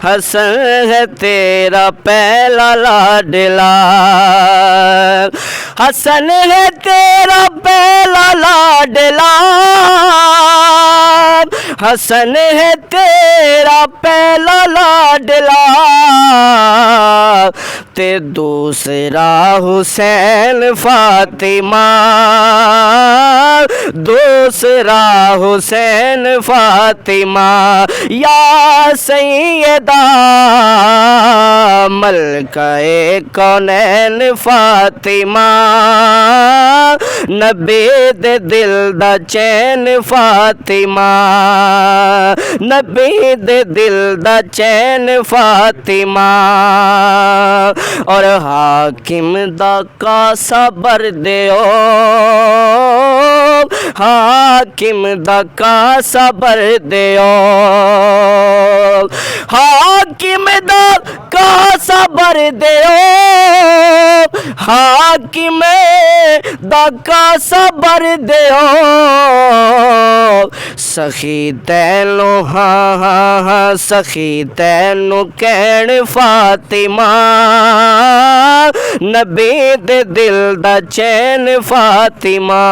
हसन है तेरा पहला लाडला, हसन है तेरा पहला लाडला, हसन है तेरा पहला लाडला, ते दूसरा हुसैन फातिमा, दूसरा हुसैन फातिमा। या सैयदा मलकाए कौनैन फातिमा, नबी दे दिल दा चैन फातिमा, नबी दे दिल दा चैन फातिमा। और हाकिम दा कासा भर दियो, हाकिम दा कासा भर दियो, हाकिम दा कासा भर दियो, हाकिम दा कासा भर दियो। सखी तैनू हाँ हाँ हाँ सखी तैनू कहण फातिमा, नबी दे दिल दा चैन फातिमा।